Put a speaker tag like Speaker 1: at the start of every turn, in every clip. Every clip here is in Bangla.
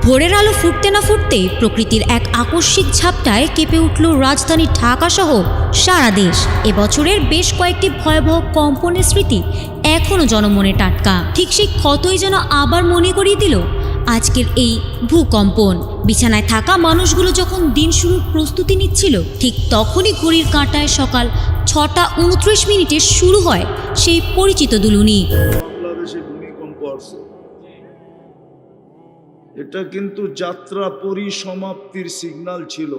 Speaker 1: ভোরের আলো ফুটতে না ফুটতেই প্রকৃতির এক আকস্মিক ঝাপটায় কেঁপে উঠল রাজধানী ঢাকাসহ সারা দেশ। এবছরের বেশ কয়েকটি ভয়াবহ কম্পনের স্মৃতি এখনও জনমনে টাটকা। ঠিক সেই ক্ষতই যেন আবার মনে করিয়ে দিল আজকের এই ভূকম্পন। বিছানায় থাকা মানুষগুলো যখন দিন শুরুর প্রস্তুতি নিচ্ছিল, ঠিক তখনই ঘড়ির কাঁটায় সকাল 6:29 শুরু হয় সেই পরিচিত দুলুনি।
Speaker 2: বাংলাদেশে ভূমিকম্প আসছে, এটা কিন্তু যাত্রা পরিসমাপ্তির সিগন্যাল ছিল।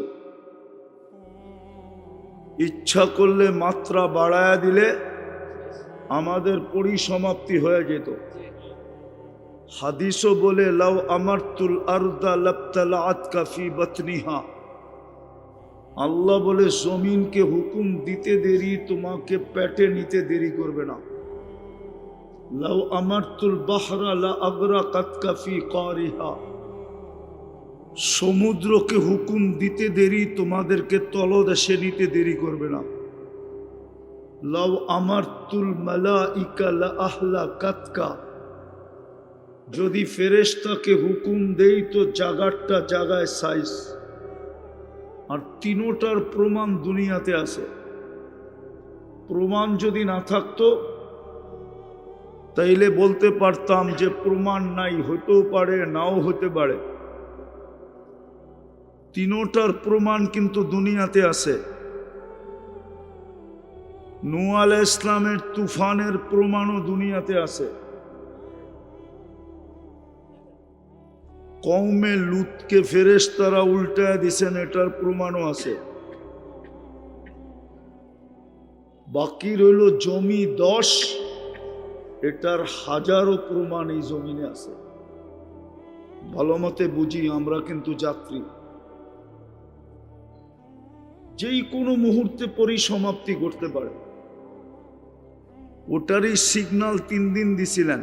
Speaker 2: ইচ্ছা করলে মাত্রা বাড়ায়া দিলে আমাদের পরিসমাপ্তি হয়ে যেত। হাদিসও বলে, লাউ আমারতুল আরদা লাবতালাআতকা ফি বাতনিহা। আল্লাহ বলে, জমিনকে হুকুম দিতে দেরি তোমাকে পেটে নিতে দেরি করবে না। লাউ আমারতুল বাহরা লা আগরাকাতকা ফি কারিহা। সমুদ্রকে হুকুম দিতে দেরি তোমাদেরকে তলদেশে নিতে দেরি করবে না। লাউ আমারতুল মালাইকা লা আহলাকাতকা। যদি ফেরেশতাকে হুকুম দেই তো জাগারটা জাগায় সাইজ। আর তিনোটার প্রমাণ দুনিয়াতে আছে। প্রমাণ যদি না থাকতো তাইলে বলতে পারতাম যে প্রমাণ নাই, হতেও পারে নাও হতে পারে। তিনোটার প্রমাণ কিন্তু দুনিয়াতে আছে। নূহ আলাইহিস সালামের তুফানের প্রমাণও দুনিয়াতে আছে। কওমে লুতকে ফেরেশতারা উল্টায় দিছেন, এটার প্রমাণও আছে। বাকি রইল জমি 10, এটার হাজারো প্রমাণ এই জমিনে আছে। ভালো মতে বুঝি, আমরা কিন্তু যাত্রী। যেই কোনো মুহূর্তে পরিসমাপ্তি করতে পারে, ওটারই সিগন্যাল 3 দিন দিছিলেন।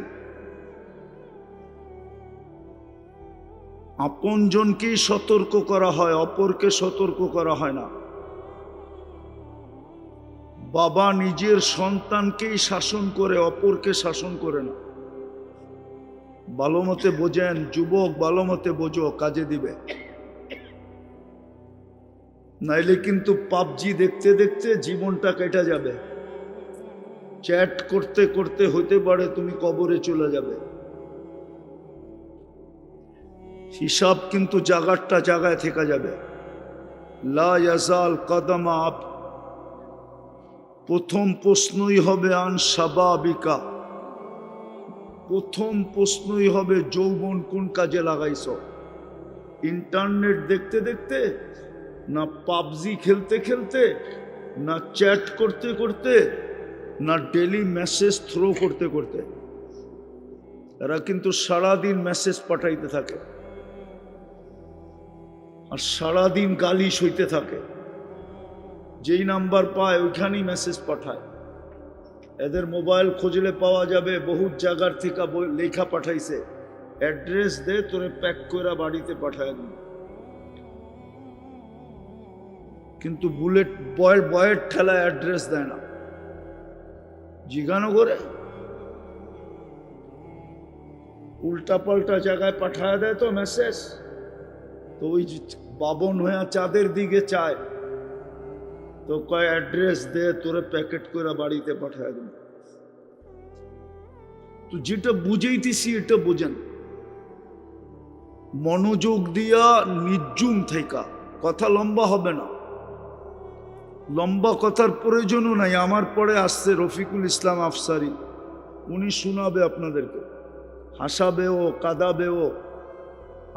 Speaker 2: আপনজনকেই সতর্ক করা হয়, অপরকে সতর্ক করা হয় না। বাবা নিজের সন্তানকেই শাসন করে, অপরকে শাসন করে না। ভালো মতে বোঝেন যুবক, ভালো মতে বোঝো, কাজে দিবে। নাইলে কিন্তু পাবজি দেখতে দেখতে জীবনটা কেটে যাবে। চ্যাট করতে করতে হতে পারে তুমি কবরে চলে যাবে। হিসাব কিন্তু জাগারটা জায়গায় থেকে যাবে। লা ইয়াজাল কদমা আব। প্রথম প্রশ্নই হবে আন শাবাবিকা। প্রথম প্রশ্নই হবে যৌবন কোন কাজে লাগাইছ। ইন্টারনেট দেখতে দেখতে, না পাবজি খেলতে খেলতে, না চ্যাট করতে করতে, না ডেলি মেসেজ থ্রো করতে করতে। এরা কিন্তু সারাদিন মেসেজ পাঠাইতে থাকে আর সারাদিন গালি সইতে থাকে। যেই নাম্বার পায় ওইখানেই মেসেজ পাঠায়। এদের মোবাইল খুঁজলে পাওয়া যাবে বহুত জায়গার থেকে লেখা পাঠাইছে, অ্যাড্রেস দে তোরে প্যাক করে বাড়িতে পাঠায় দিন। কিন্তু বুলেট বয়ের ঠেলায় অ্যাড্রেস দেয় না, জিজ্ঞানো করে উল্টা পাল্টা জায়গায় পাঠায় দেয় তো মেসেজ। তো ওই বাবন হয়ে চাঁদের দিকে চায়, তো কয় অ্যাড্রেস দে তোরে প্যাকেট করে বাড়িতে পাঠায় দেন। তো যেটা বুঝাইতেছি এটা বুঝেন, মনোযোগ দিয়া নির্জুম থেকে। কথা লম্বা হবে না, লম্বা কথার প্রয়োজনও নাই। আমার পরে আসছে রফিকুল ইসলাম আফসারি, উনি শোনাবে আপনাদেরকে, হাসাবেও কাঁদাবেও।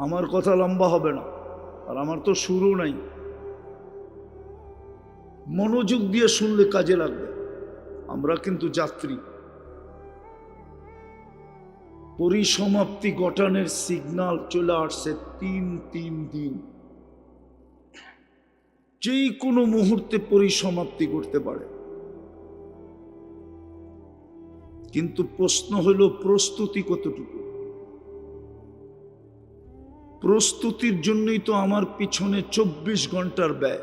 Speaker 2: আমার কথা লম্বা হবে না, আর আমার তো শুরু নাই। মনোযোগ দিয়ে শুনলে কাজে লাগবে। আমরা কিন্তু যাত্রী। পরিসমাপ্তি ঘটানোর সিগন্যাল চলে আসছে 3 দিন। যেই কোনো মুহূর্তে পরিসমাপ্তি করতে পারে। কিন্তু প্রশ্ন হলো প্রস্তুতি কতটুকু। প্রস্তুতির জন্যই তো আমার পিছনে 24 ঘন্টার ব্যয়।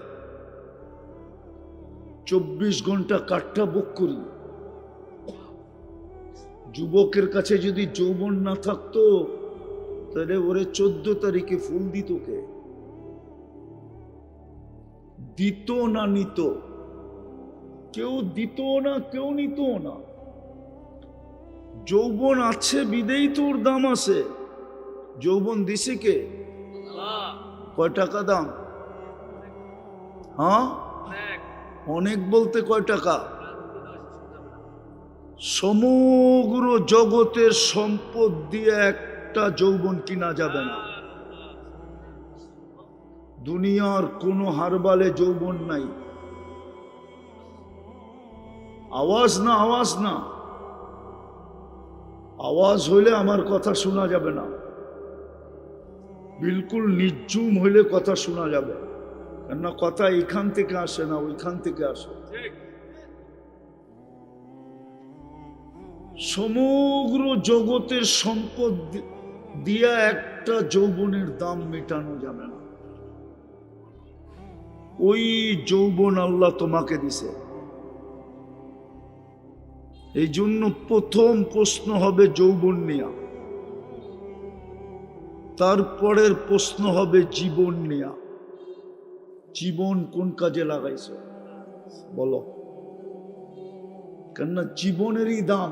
Speaker 2: 24 ঘন্টা কাঠটা বুক করি। যুবকের কাছে যদি যৌবন না থাকতো তাহলে ওরে 14 তারিখে ফুল দিত কে? দিত না নিত? কেউ দিত না, কেউ নিত না। যৌবন আছে বিদেই তোর দাম আছে। যৌবন দিছে কে? কয় টাকা দাম? হ্যাঁ, অনেক বলতে কয় টাকা? সমগ্র জগতের সম্পদ দিয়ে একটা যৌবন কিনা যাবে না। দুনিয়ার কোনো হারবালে যৌবন নাই। আওয়াজ না, আওয়াজ না, আওয়াজ হইলে আমার কথা শোনা যাবে না। বিলকুল নির্জুম হইলে কথা শোনা যাবে, কেননা কথা এখান থেকে আসে না, ওইখান থেকে আসে। সমগ্র জগতের সম্পদ দিয়া একটা যৌবনের দাম মেটানো যাবে না। ওই যৌবন আল্লাহ তোমাকে দিছে। এই জন্য প্রথম প্রশ্ন হবে যৌবন নিয়া, তারপরের প্রশ্ন হবে জীবন নিয়া। জীবন কোন কাজে লাগাইছো বলো? কেননা জীবনেরই দাম।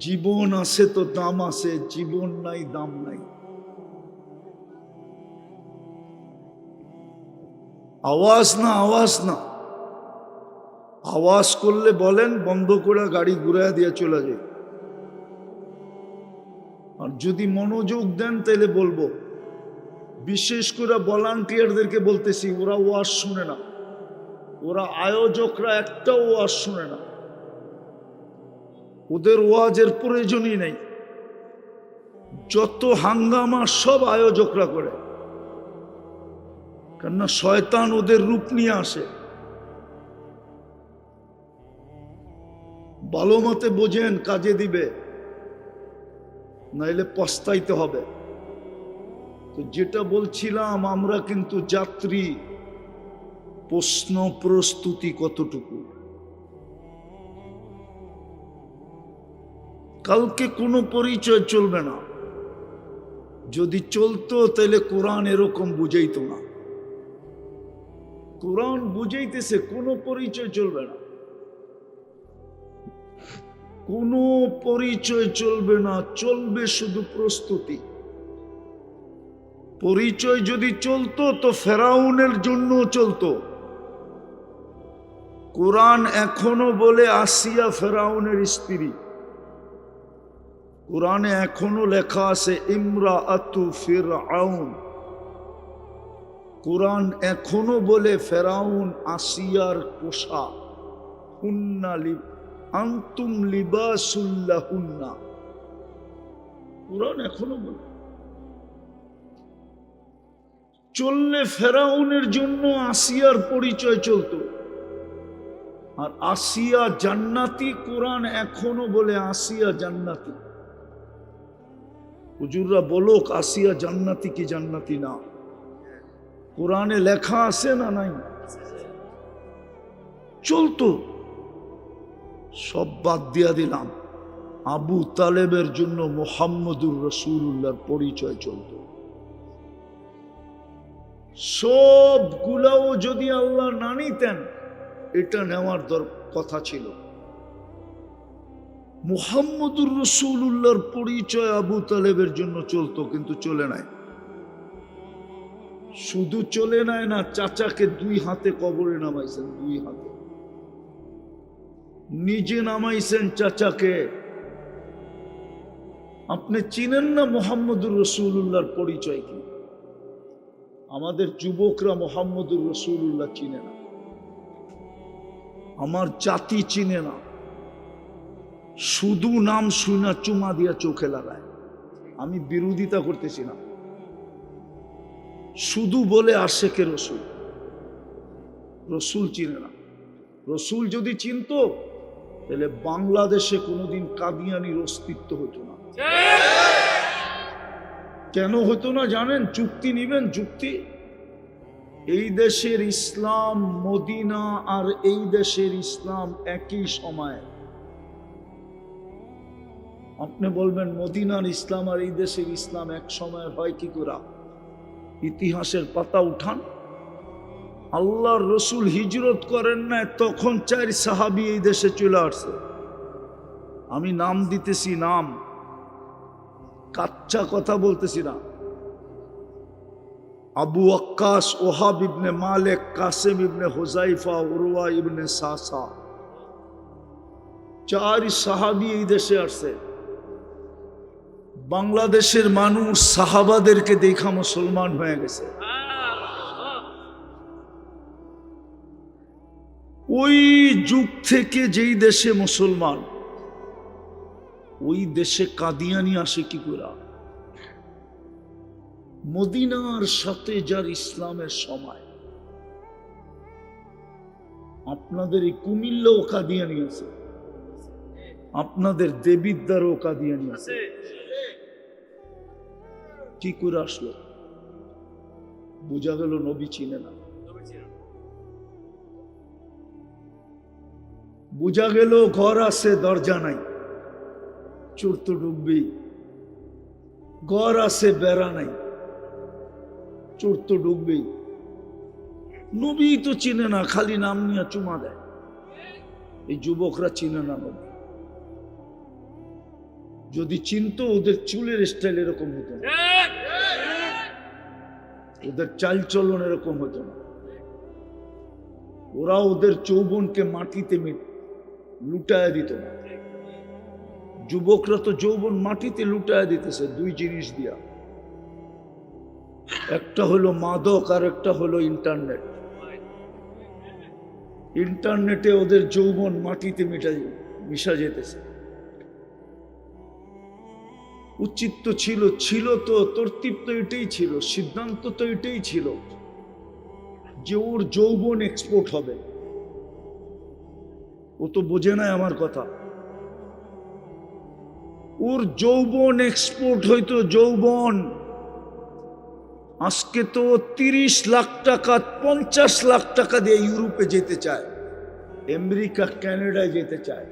Speaker 2: জীবন আছে তো দাম আছে, জীবন নাই দাম নাই। আওয়াজ না, আওয়াজ না। আওয়াজ করলে বলেন বন্ধ করে গাড়ি ঘুরাইয়া দিয়ে চলে যায়। আর যদি মনোযোগ দেন তাহলে বলবো। বিশেষ করে ভলান্টিয়ারদেরকে বলতেছি, ওরা ওয়াজ শুনে না, ওরা আয়োজকরা একটাও ওয়াজ শুনে না, ওদের ওয়াজের প্রয়োজনই নেই। যত হাঙ্গামা সব আয়োজকরা করে, কেননা শয়তান ওদের রূপ নিয়ে আসে। ভালো মতে বোঝেন, কাজে দিবে, নাইলে পস্তাইতে হবে। তো যেটা বলছিলাম, আমরা কিন্তু যাত্রী। প্রশ্ন প্রস্তুতি কতটুকু? কালকে কোনো পরিচয় চলবে না। যদি চলতো তাহলে কোরআন এরকম বুঝাইতো না। কোরআন বুঝাইতেছে কোনো পরিচয় চলবে না, কোনো পরিচয় চলবে না, চলবে শুধু প্রস্তুতি। পরিচয় যদি চলতো তো ফেরাউনের জন্য চলতো। কোরআন এখনো বলে আসিয়া ফেরাউনের স্ত্রী। কোরআনে এখনো লেখা আছে ইমরাআতু ফিরআউন। কোরআন এখনো বলে ফেরাউন আসিয়ার পোশা। হুন্না আনতুম লিবাসুল্লাহুন্না। কোরআন এখনো বলে। চললে ফেরাউনের জন্য আসিয়ার পরিচয় চলতো। আর আসিয়া জান্নাতি, কোরআন এখনো বলে আসিয়া জান্নাতি। হুজুররা বলুক আসিয়া জান্নাতি কি জান্নাতি না। কোরআনে লেখা আছে না নাই? চলতো। সব বাদ দিয়া দিলাম, আবু তালেবের জন্য মুহাম্মদুর রাসূলুল্লাহর পরিচয় চলত। সবগুলাও যদি আল্লাহ না নিতেন, এটা নেওয়ার কথা ছিল। মুহাম্মদুর রাসূলুল্লাহর পরিচয় আবু তালেবের জন্য চলতো, কিন্তু চলে নাই। শুধু চলে নাই না, চাচাকে 2 হাতে কবরে নামাইছেন, 2 হাতে। নিজে নামাইছেন চাচাকে। আপনি চিনেন না মুহাম্মদুর রাসূলুল্লাহর পরিচয় কি? আমাদের যুবকরা মুহাম্মদুর রাসূলুল্লাহ চিনে না, আমার জাতি চিনে না। শুধু নাম শুনা চুমা দিয়া চোখে লাগায়। আমি বিরোধিতা করতেছি না, শুধু বলে আশেকে রসুল। রসুল চিনে না। রসুল যদি চিনতো তাহলে বাংলাদেশে কোনোদিন কাদিয়ানির অস্তিত্ব হতো না। কেন হতো না জানেন? যুক্তি নিবেন, যুক্তি। এই দেশের ইসলাম মদিনা আর এই দেশের ইসলাম একই সময়। আপনি বলবেন মদিনার ইসলাম আর এই দেশের ইসলাম এক সময় হয় কি করে? ইতিহাসের পাতা উঠান। আল্লাহর রসুল হিজরত করেন না তখন 4 সাহাবী এই দেশে চলে আসছে। আমি নাম দিতেছি, নাম, কাচ্চা কথা বলতেছি না। আবু ওয়াক্কাস, ওহাব ইবনে মালিক, কাসেম ইবনে হুজাইফা, উরওয়া ইবনে সাসা, 4 সাহাবী এই দেশে আসছে। বাংলাদেশের মানুষ সাহাবাদেরকে দেখা মুসলমান হয়ে গেছে। ওই যুগ থেকে যেই দেশে মুসলমান, ওই দেশে কাদিয়ানি আসে কি করে? মদিনার সাথে যার ইসলামের সময়। আপনাদের এই কুমিল্লাও কাদিয়ানি আছে, আপনাদের দেবিদ্বারও কাদিয়ানি আছে। কি করে আসলো? বোঝা গেল নবী চিনে না। বোঝা গেল ঘর আছে দরজা নাই, চোর তো ডুববি। ঘর আছে বেড়া নাই, চোর তো ডুববেই। নবী তো চিনে না, খালি নাম নিয়ে চুমা দেয়। এই যুবকরা চিনে না নবী। যদি চিনতো ওদের চুলের স্টাইল এরকম হতো না, ওদের চাল চলন এরকম হতো না। ওরা ওদের যৌবনকে মাটিতে লুটায় দিত না। যুবকরা তো যৌবন মাটিতে লুটায় দিতেছে 2 জিনিস দিয়া। একটা হলো মাদক আর একটা হলো ইন্টারনেট। ইন্টারনেটে ওদের যৌবন মাটিতে মিশা যেতেছে। উচিত তো ছিল তো তরতিব তো এটাই ছিল, সিদ্ধান্ত তো এটাই ছিল যে ওর যৌবন এক্সপোর্ট হবে। ও তো বোঝে না আমার কথা। ওর যৌবন এক্সপোর্ট হইতো, যৌবন। আজকে তো 30 লাখ টাকা 50 লাখ টাকা দিয়ে ইউরোপে যেতে চায়, আমেরিকা কানাডায় যেতে চায়।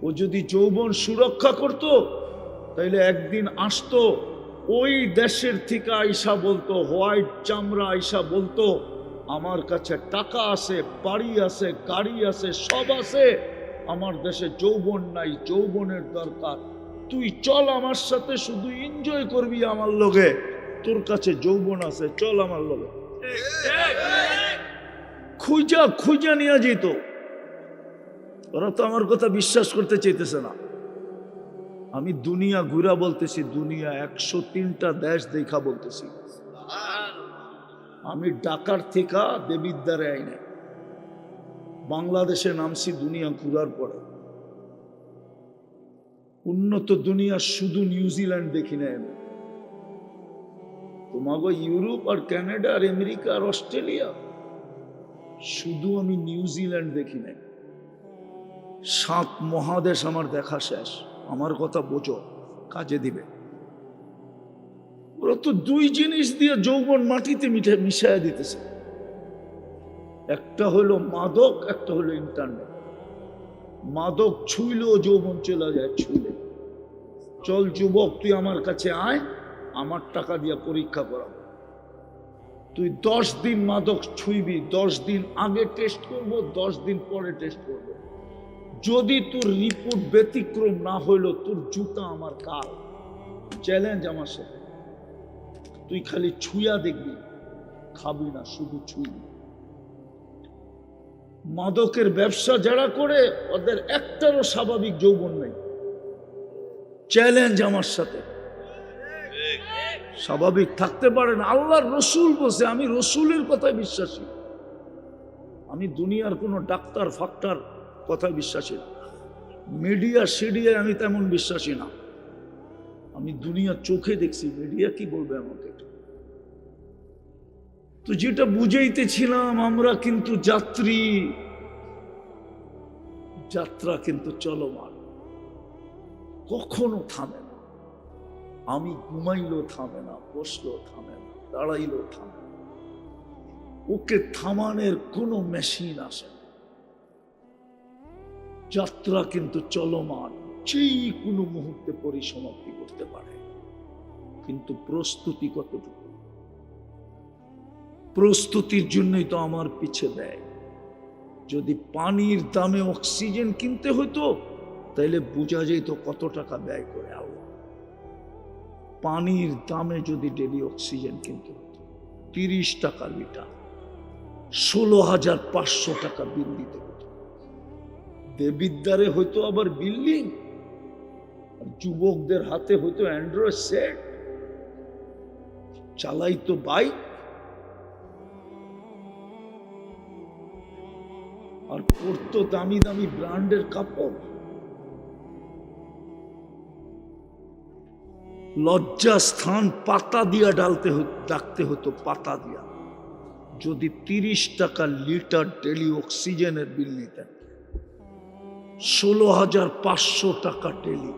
Speaker 2: ও যদি যৌবন সুরক্ষা করত তাইলে একদিন আসতো, ওই দেশের থেকে আইসা বলতো, হোয়াইট চামড়া আইসা বলতো, আমার কাছে টাকা আছে, বাড়ি আছে, গাড়ি আছে, সব আছে, আমার দেশে যৌবন নাই, যৌবনের দরকার। তুই চল আমার সাথে, শুধু এনজয় করবি আমার লগে। তোর কাছে যৌবন আছে, চল আমার লগে। খুঁজা খুঁজা নিয়ে যেত। ওরা তো আমার কথা বিশ্বাস করতে চাইতেছে না। আমি দুনিয়া ঘুরা বলতেছি, দুনিয়া 103টা দেশ দেখা বলতেছি। আমি ঢাকার থেকে দেবিদ্বারে আইনে বাংলাদেশে নামছি দুনিয়া ঘুরার পরে। উন্নত দুনিয়া শুধু নিউজিল্যান্ড দেখি না আমি। তোমাকে ইউরোপ আর কানাডা আর আমেরিকা আর অস্ট্রেলিয়া, শুধু আমি নিউজিল্যান্ড দেখি নাই। 7 মহাদেশ আমার দেখা শেষ। আমার কথা বোঝো, কাজে দিবে। ওরা তো 2 জিনিস দিয়ে যৌবন মাটিতে মিশাইয়া দিতেছে। একটা হলো মাদক, একটা হলো ইন্টারনেট। মাদক ছুইলেও যৌবন চলে যায়, ছুইলে। চল যুবক, তুই আমার কাছে আয়, আমার টাকা দিয়ে পরীক্ষা করাবো। তুই 10 দিন মাদক ছুঁইবি, 10 দিন আগে টেস্ট করব, 10 দিন পরে টেস্ট করব। যদি তোর রিপোর্ট ব্যতিক্রম না হইলো, তোর জুতা আমার কাল। চ্যালেঞ্জ আমার সাথে। তুই খালি ছুঁয়া দেখবি, খাবি না, শুধু ছুঁইবি। মাদকের ব্যবসা যারা করে, ওদের একটারও স্বাভাবিক যৌবন নেই। চ্যালেঞ্জ আমার সাথে। স্বাভাবিক থাকতে পারে না। আল্লাহর রসুল বসে, আমি রসুলের কথায় বিশ্বাসী। আমি দুনিয়ার কোনো ডাক্তার ফাক্তার কথায় বিশ্বাসী না। মিডিয়া সিডিয়ায় আমি তেমন বিশ্বাসী না। আমি দুনিয়ার চোখে দেখছি, মিডিয়া কি বলবে আমাকে। তো যেটা বুঝাইতেছিলাম, আমরা কিন্তু যাত্রী, যাত্রা কিন্তু চলমান, কখনো থামে না। আমি ঘুমাইলেও থামে না, বসলেও থামে না, দাঁড়াইলেও থামে না। ওকে থামানোর কোনো মেশিন আসে না। যাত্রা কিন্তু চলমান, যে কোনো মুহূর্তে পরিসমাপ্তি করতে পারে, কিন্তু প্রস্তুতি কতটুকু? প্রস্তুতির জন্যই তো আমার পিছে দেয়। যদি পানির দামে অক্সিজেন কিনতে হতো তাহলে বোঝা যেত কত টাকা ব্যয় করে আল্লাহ। পানির দামে যদি ডেলি অক্সিজেন কিনতে হতো 30 টাকা লিটার, 16,500 টাকা বিল দিতে হতো। দেবিদ্বারে হয়তো আবার বিল্ডিং, আর যুবকদের হাতে হয়তো অ্যান্ড্রয়েড সেট, চালাইতো বাইক, আর পরতো দামি দামি ব্র্যান্ডের কাপড়। লজ্জা স্থান পাতা দিয়া ডাকতে হতো, পাতা দিয়া। যদি 30 টাকা লিটার ডেলি অক্সিজেনের বিল নিতেন, 16,500 টাকা ডেলি।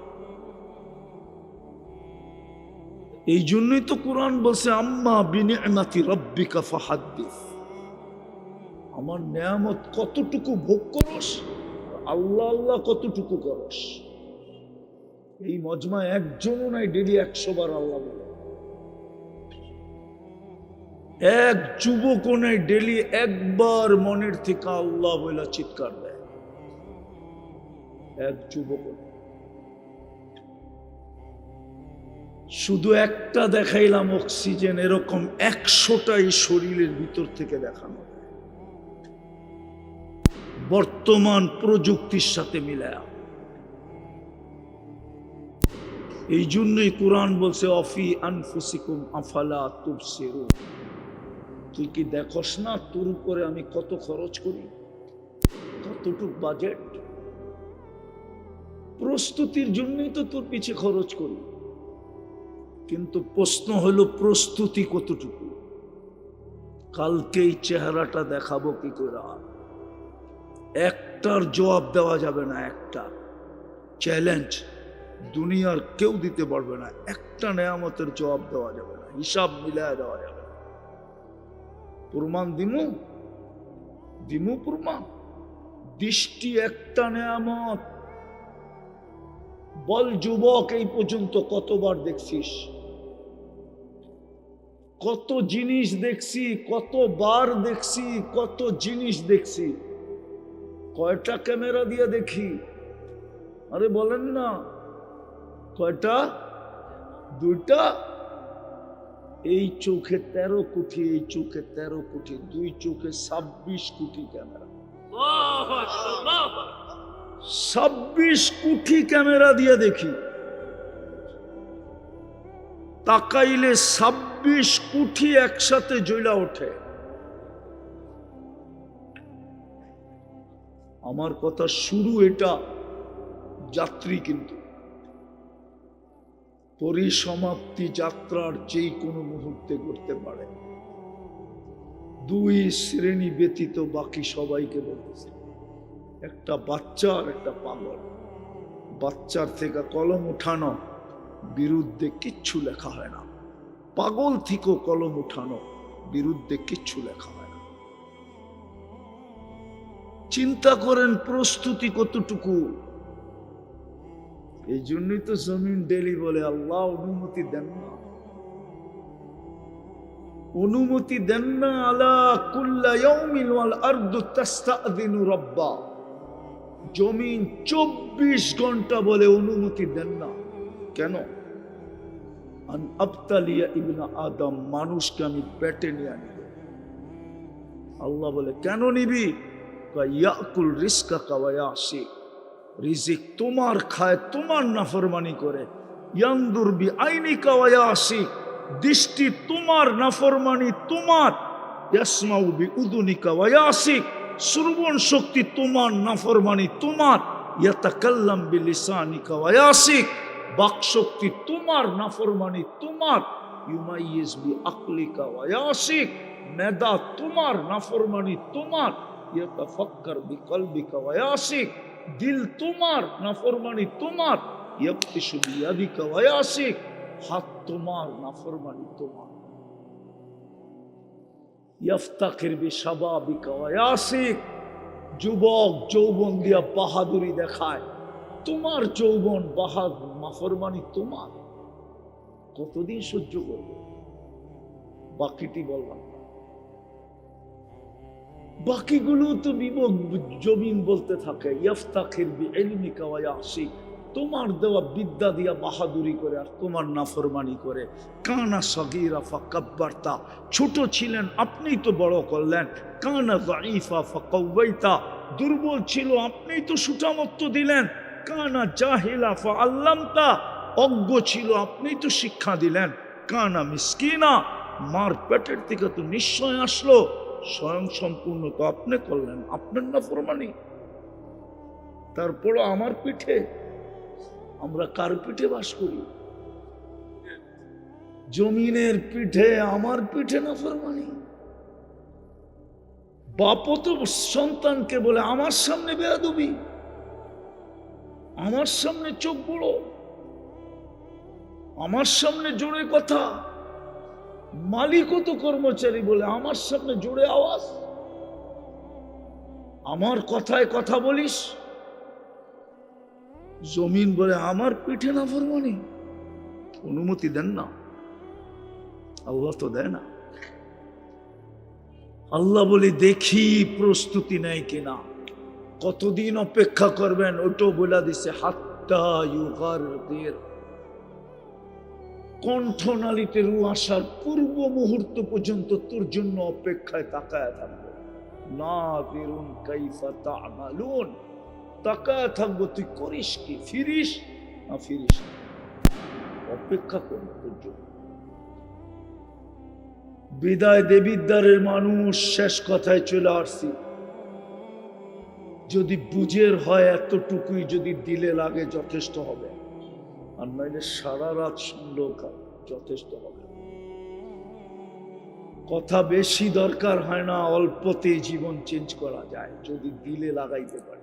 Speaker 2: এই জন্যই তো কোরআন বলছে আম্মা বিনিআমাতি রাব্বিকা ফাহাদ্দিস। আমার নেয়ামত কতটুকু ভোগ করস, আল্লাহ আল্লাহ কতটুকু করস। এই মজমা একজনও নাই ডেলি 100 বার আল্লাহ বলে। এক যুবকও নাই ডেলি একবার মনের থেকে আল্লাহ বলে চিৎকার দেয়, এক যুবক। শুধু একটা দেখাইলাম অক্সিজেন, এরকম 100টাই শরীরের ভিতর থেকে দেখানো বর্তমান প্রযুক্তির সাথে মিলায়া। এই জন্যই কোরআন বলছে অফি আনফুসিকুম আফালা তুবসিরুন। তুই কি দেখোস না তোর উপরে আমি কত খরচ করি, কতটুক বাজেট? প্রস্তুতির জন্যই তো তোর পিছে খরচ করি। কিন্তু প্রশ্ন হলো প্রস্তুতি কতটুকু? কালকেই চেহারাটা দেখাবো কি করে? একটার জবাব দেওয়া যাবে না, একটা চ্যালেঞ্জ দুনিয়ার কেউ দিতে পারবে না। একটা নেয়ামতের জবাব দেওয়া যাবে না, হিসাব মিলায় দেওয়া যাবে না। প্রমাণ দিমু প্রমাণ। দৃষ্টি একটা নেয়ামত। বল যুবক, এই পর্যন্ত কতবার দেখছিস? কত জিনিস দেখছি, কতবার দেখছি, কত জিনিস দেখছি। কয়টা ক্যামেরা দিয়ে দেখি? আরে বলেন না, কয়টা? 2টা। এই চোখে 13 কোটি, এই চোখে 13 কোটি, 2 চোখে 26 কোটি ক্যামেরা। 26 কোটি ক্যামেরা দিয়ে দেখি। তাকাইলে 26 কোটি একসাথে জ্বলা ওঠে। আমার কথা শুরু এটা, যাত্রী কিন্তু পরিসমাপ্তি যাত্রার যেই কোনো মুহূর্তে করতে পারে। 2 শ্রেণী ব্যতীত বাকি সবাইকে বলতেছে, একটা বাচ্চা আর একটা পাগল। বাচ্চার থেকে কলম উঠানো, বিরুদ্ধে কিচ্ছু লেখা হয় না। পাগল থেকেও কলম উঠানো, বিরুদ্ধে কিচ্ছু লেখা হয় না। চিন্তা করেন প্রস্তুতি কতটুকু। এই জন্যই তো জমিন ডেলি বলে আল্লাহ অনুমতি দেন না, অনুমতি দেন না। আলা কুল্লা ইয়াউমিন ওয়াল আরদু তাস্তাযিনু রাব্বা। জমিন 24 ঘন্টা বলে অনুমতি দেন না। কেন? আন আবতালিয়া ইবনা আদম, মানুষকে আমি পেটে নিয়ে আনি। আল্লাহ বলে কেন নিবি? ইয়াকুল রিজকাকা ওয়া ইয়াসি। রিজিক তোমার খায়, তোমার নাফরমানি করে। ইয়ানদুর বি আইনিকা ওয়া ইয়াসি। দৃষ্টি তোমার, নাফরমানি তোমার। ইয়াসমাউ বি উযুনিকা ওয়া ইয়াসি। শ্রবণ শক্তি তোমার, নাফরমানি তোমার। ইয়াতাকাল্লাম বি লিসানিকা ওয়া ইয়াসি। বাক শক্তি তোমার, নাফরমানি তোমার। ইউমাইয়িজ বি আকলিকা ওয়া ইয়াসি। মেধা তোমার, নাফরমানি তোমার। ইয়াতাফাক্কার বি কলবিকা ওয়া ইয়াসি। দিল তোমার, নাফরমানি তোমার। ইয়াবতিশু বিয়াদিকা ওয়া ইয়াসি। হাত তোমার, নাফরমানি তোমার। ইয়াফতাখির বিশাবাবিকা ওয়া ইয়াসি। যুবক যৌবন দিয়া বাহাদুরি দেখায়, তোমার যৌবন বাহাদ নাফরমানি তোমার, কতদিন সহ্য করবে? বাকিটি বললাম না, বাকিগুলো তো জমিন বলতে থাকে ইফতাখির বিইলমিকা ওয়া ইয়াসি, তোমার দেওয়া বিদ্যা দিয়া বাহাদুরি করে আর তোমার নাফরমানি করে। কানা সগীরা ফাকাব্বারতা, ছোট ছিলেন আপনিই তো বড় করলেন। কানা যায়ীফা ফাকাওয়াইতা, দুর্বল ছিল আপনিই তো সুঠামত্ব দিলেন। কানা জাহিলা ফাআল্লামতা, অজ্ঞ ছিল আপনিই তো শিক্ষা দিলেন। কানা মিসকিনা, মার পেটের থেকে তো নিশ্চয় আসলো, স্বয়ং সম্পূর্ণ তো আপনি করলেন, আপনার নাফরমানি। তারপরও আমার পিঠে, আমরা কার পিঠে বাস করি? জমিনের পিঠে, আমার পিঠে নাফরমানি। বাপও তো সন্তানকে বলে আমার সামনে বেয়াদবি, আমার সামনে চোখ বড়, আমার সামনে জোরে কথা। মালিকও তো কর্মচারী বলে আমার সামনে জোরে আওয়াজ, আমার কথায় কথা বলিস। জমিন বলে আমার পিঠে নাফরমানি, অনুমতি দেন না, আল্লাহ তো দেয় না। আল্লাহ বলে দেখি প্রস্তুতি নেয় কিনা, কতদিন অপেক্ষা করবেন ওটাও বলে দিছে। হাত্তা ইউগারদির, কণ্ঠনালীতে রু আসার পূর্ব মুহূর্ত পর্যন্ত তোর জন্য অপেক্ষায় তাকায় থাকবো। নাযিরুন কাইফা তা'মালুন, তাকায় থাকবো তুই করিস কি, ফিরিস না ফিরিস না, অপেক্ষা করবো তোর জন্য। বিদায় দেবিদ্বারের মানুষ, শেষ কথায় চলে আসছি। যদি বুঝের হয় এতটুকুই যদি দিলে লাগে যথেষ্ট হবে, আর নাইলে সারা রাত শুনলেও যথেষ্ট হবে। কথা বেশি দরকার হয় না, অল্পতে জীবন চেঞ্জ করা যায় যদি দিলে লাগাইতে পারে।